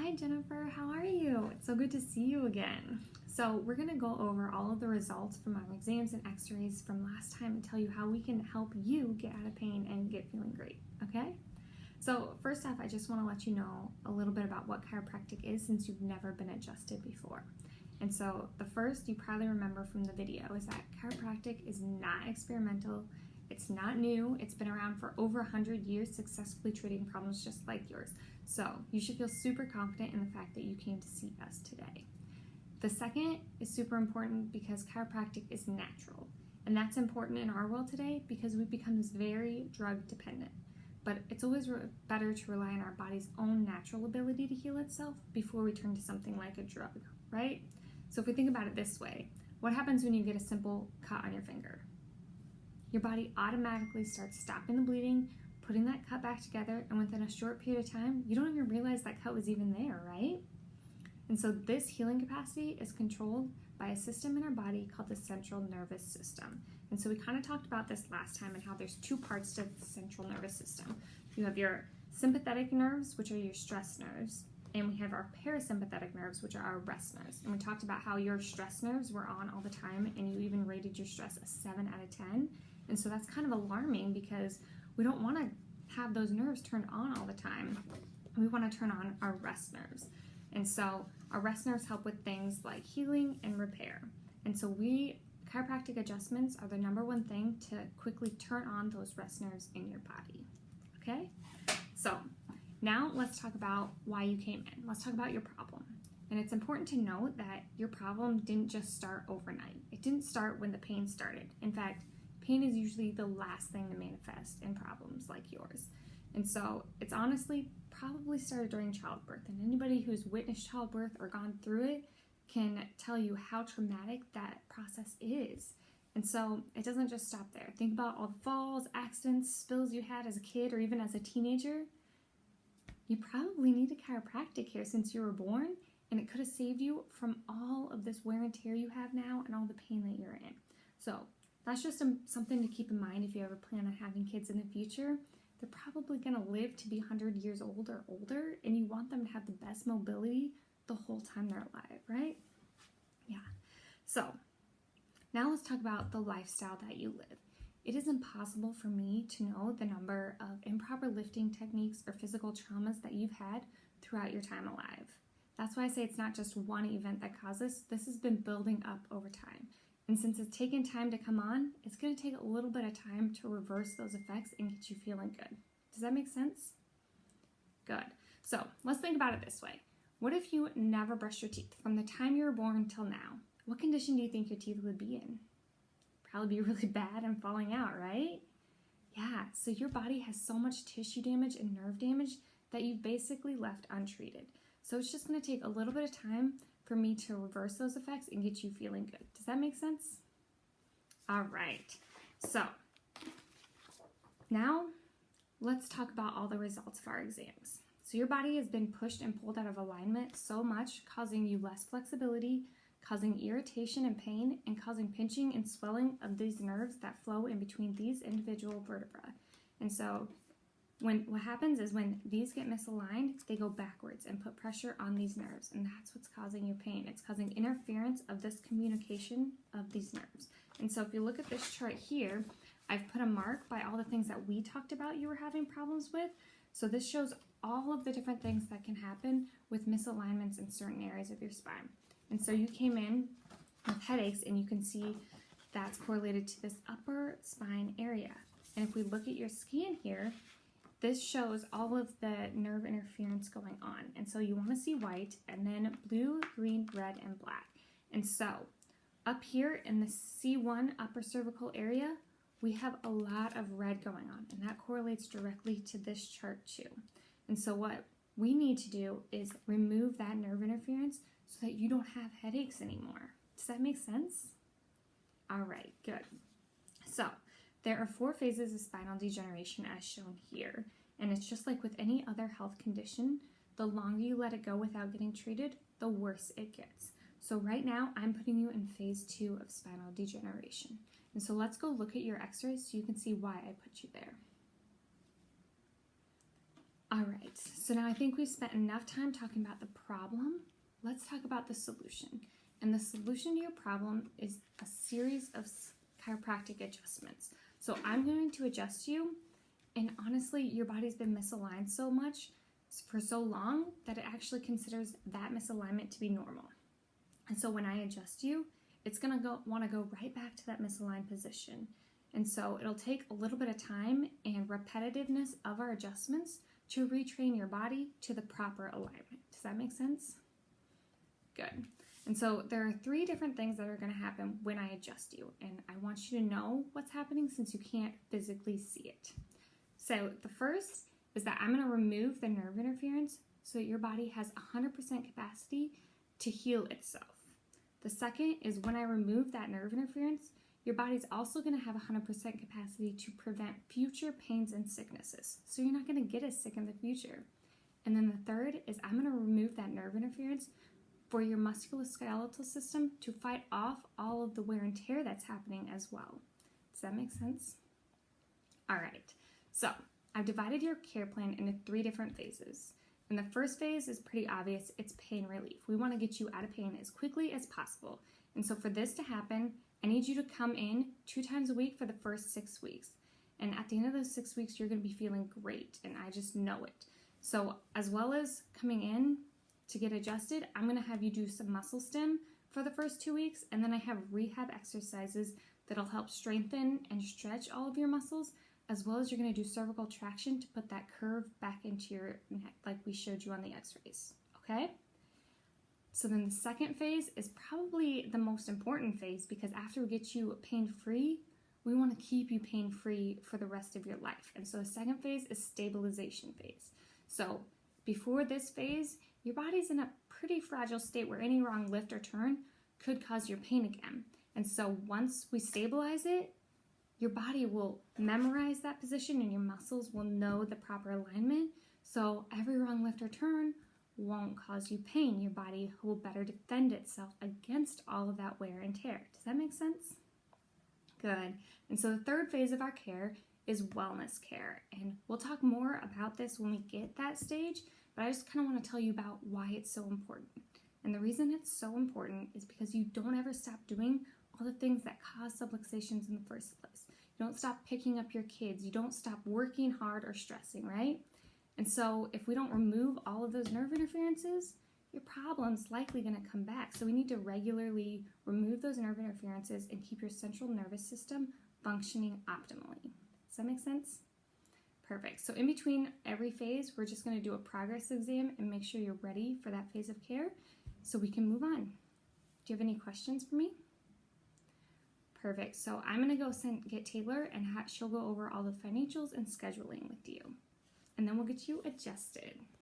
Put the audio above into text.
Hi Jennifer, how are you? It's so good to see you again. So we're going to go over all of the results from our exams and x-rays from last time and tell you how we can help you get out of pain and get feeling great, okay? So first off, I just want to let you know a little bit about what chiropractic is since you've never been adjusted before. And so the first you probably remember from the video is that chiropractic is not experimental, it's not new, it's been around for over 100 years successfully treating problems just like yours. So you should feel super confident in the fact that you came to see us today. The second is super important because chiropractic is natural. And that's important in our world today because we've become very drug dependent. But it's always better to rely on our body's own natural ability to heal itself before we turn to something like a drug, right? So if we think about it this way, what happens when you get a simple cut on your finger? Your body automatically starts stopping the bleeding, putting that cut back together, and within a short period of time, you don't even realize that cut was even there, right? And so this healing capacity is controlled by a system in our body called the central nervous system. And so we kind of talked about this last time and how there's two parts to the central nervous system. You have your sympathetic nerves, which are your stress nerves, and we have our parasympathetic nerves, which are our rest nerves. And we talked about how your stress nerves were on all the time, and you even rated your stress a 7 out of 10. And so that's kind of alarming because we don't want to have those nerves turned on all the time. We want to turn on our rest nerves. And so our rest nerves help with things like healing and repair. And so chiropractic adjustments are the #1 thing to quickly turn on those rest nerves in your body. Okay? So now let's talk about why you came in. Let's talk about your problem. And it's important to note that your problem didn't just start overnight. It didn't start when the pain started. In fact, pain is usually the last thing to manifest in problems like yours. And so it's honestly probably started during childbirth. And anybody who's witnessed childbirth or gone through it can tell you how traumatic that process is. And so it doesn't just stop there. Think about all the falls, accidents, spills you had as a kid or even as a teenager. You probably need a chiropractic here since you were born, and it could have saved you from all of this wear and tear you have now and all the pain that you're in. So that's just something to keep in mind if you ever plan on having kids in the future. They're probably going to live to be 100 years old or older, and you want them to have the best mobility the whole time they're alive, right? Yeah. So now let's talk about the lifestyle that you live. It is impossible for me to know the number of improper lifting techniques or physical traumas that you've had throughout your time alive. That's why I say it's not just one event that causes. This has been building up over time. And since it's taken time to come on, it's going to take a little bit of time to reverse those effects and get you feeling good. Does that make sense? Good. So let's think about it this way. What if you never brushed your teeth from the time you were born till now? What condition do you think your teeth would be in? Probably be really bad and falling out, right? Yeah, so your body has so much tissue damage and nerve damage that you've basically left untreated. So it's just going to take a little bit of time for me to reverse those effects and get you feeling good. Does that make sense? All right, so now let's talk about all the results of our exams. So your body has been pushed and pulled out of alignment so much, causing you less flexibility, causing irritation and pain, and causing pinching and swelling of these nerves that flow in between these individual vertebrae. And so what happens is when these get misaligned, they go backwards and put pressure on these nerves, and that's what's causing your pain. It's causing interference of this communication of these nerves. And so if you look at this chart here, I've put a mark by all the things that we talked about you were having problems with. So this shows all of the different things that can happen with misalignments in certain areas of your spine. And so you came in with headaches, and you can see that's correlated to this upper spine area. And if we look at your scan here, this shows all of the nerve interference going on. And so you want to see white, and then blue, green, red, and black. And so up here in the C1 upper cervical area, we have a lot of red going on, and that correlates directly to this chart too. And so what we need to do is remove that nerve interference so that you don't have headaches anymore. Does that make sense? All right, good. So there are 4 phases of spinal degeneration as shown here, and it's just like with any other health condition, the longer you let it go without getting treated, the worse it gets. So right now, I'm putting you in phase 2 of spinal degeneration. And so let's go look at your x-rays so you can see why I put you there. All right, so now I think we've spent enough time talking about the problem. Let's talk about the solution. And the solution to your problem is a series of chiropractic adjustments. So I'm going to adjust you, and honestly, your body's been misaligned so much for so long that it actually considers that misalignment to be normal. And so when I adjust you, it's going to want to go right back to that misaligned position. And so it'll take a little bit of time and repetitiveness of our adjustments to retrain your body to the proper alignment. Does that make sense? Good. And so there are 3 different things that are going to happen when I adjust you. And I want you to know what's happening since you can't physically see it. So the first is that I'm going to remove the nerve interference so that your body has 100% capacity to heal itself. The second is when I remove that nerve interference, your body's also going to have 100% capacity to prevent future pains and sicknesses. So you're not going to get as sick in the future. And then the third is I'm going to remove that nerve interference for your musculoskeletal system to fight off all of the wear and tear that's happening as well. Does that make sense? All right, so I've divided your care plan into 3 different phases. And the first phase is pretty obvious. It's pain relief. We want to get you out of pain as quickly as possible. And so for this to happen, I need you to come in 2 times a week for the first 6 weeks. And at the end of those 6 weeks, you're going to be feeling great. And I just know it. So as well as coming in to get adjusted, I'm going to have you do some muscle stim for the first 2 weeks. And then I have rehab exercises that'll help strengthen and stretch all of your muscles, as well as you're going to do cervical traction to put that curve back into your neck like we showed you on the x-rays, okay? So then the second phase is probably the most important phase, because after we get you pain-free, we want to keep you pain-free for the rest of your life. And so the second phase is stabilization phase. So before this phase, your body's in a pretty fragile state where any wrong lift or turn could cause your pain again. And so once we stabilize it, your body will memorize that position and your muscles will know the proper alignment. So every wrong lift or turn won't cause you pain. Your body will better defend itself against all of that wear and tear. Does that make sense? Good. And so the third phase of our care is wellness care. And we'll talk more about this when we get that stage, but I just kind of want to tell you about why it's so important. And the reason it's so important is because you don't ever stop doing all the things that cause subluxations in the first place. You don't stop picking up your kids. You don't stop working hard or stressing, right? And so if we don't remove all of those nerve interferences, your problem's likely going to come back. So we need to regularly remove those nerve interferences and keep your central nervous system functioning optimally. Does that make sense? Perfect. So in between every phase, we're just going to do a progress exam and make sure you're ready for that phase of care so we can move on. Do you have any questions for me? Perfect. So I'm going to go get Taylor, and she'll go over all the financials and scheduling with you. And then we'll get you adjusted.